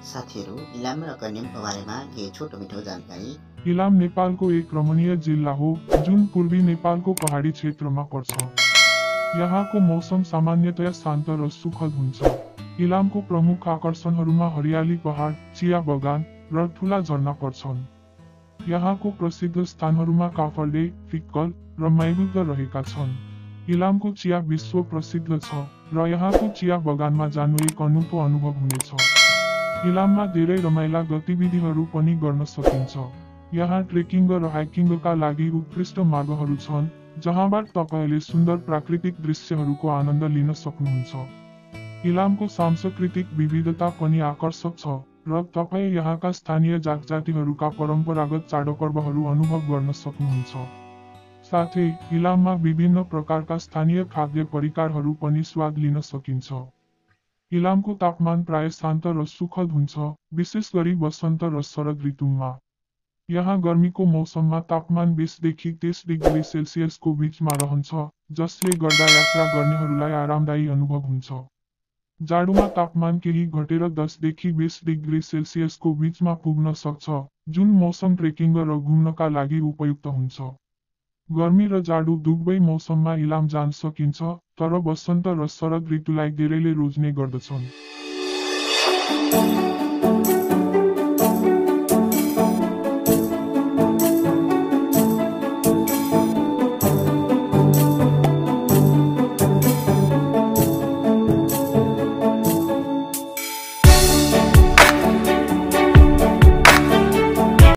साथीहरू, इलाम र कन्यामको बारेमा केही छोटो मिठो जानकारी। इलाम नेपालको एक रमणीय जिल्ला हो जुन पूर्वी नेपालको पहाडी क्षेत्रमा पर्छ। यहाँको मौसम सामान्यतया शान्त र सुखद हुन्छ। इलामको प्रमुख आकर्षणहरूमा हरियाली पहाड, चिया बगान र ठुला झरना पर्छन्। यहाँको प्रसिद्ध स्थानहरूमा काफले, फिक्कल र माइबुद्ध रहेका छन्। इलामको चिया विश्व प्रसिद्ध छ र यहाँको चिया बगानमा जानु एक अनौठो अनुभव हुनेछ। इलाममा धेरै रमाइला गतिविधिहरू पनि गर्न सकिन्छ। यहाँ ट्रेकिङ र हाइकिङका लागि उत्कृष्ट मार्गहरू छन्, जहाँबाट तपाईँले सुन्दर प्राकृतिक दृश्यहरूको आनन्द लिन सक्नुहुन्छ। इलामको सांस्कृतिक विविधता पनि आकर्षक छ र तपाईँ यहाँका स्थानीय जातजातिहरूका परम्परागत चाडपर्वहरू अनुभव गर्न सक्नुहुन्छ। साथै इलाममा विभिन्न प्रकारका स्थानीय खाद्य परिकारहरू पनि स्वाद लिन सकिन्छ। इलामको तापमान प्राय शान्त र सुखद हुन्छ, विशेष गरी वसन्त र शरद ऋतुमा। यहाँ गर्मीको मौसममा तापमान 20 देखि 30 डिग्री सेल्सियसको बीचमा रहन्छ, जसले गर्दा यात्रा गर्नेहरूलाई आरामदायी अनुभव हुन्छ। जाडोमा तापमान केही घटेर 10 देखि 20 डिग्री सेल्सियसको बीचमा पुग्न सक्छ, जुन मौसम ट्रेकिङ र घुम्नका लागि उपयुक्त हुन्छ। गर्मी र जाडो दुवै मौसममा इलाम जान सकिन्छ, तर वसन्त र शरद ऋतुलाई धेरैले रोज्ने गर्दछन्।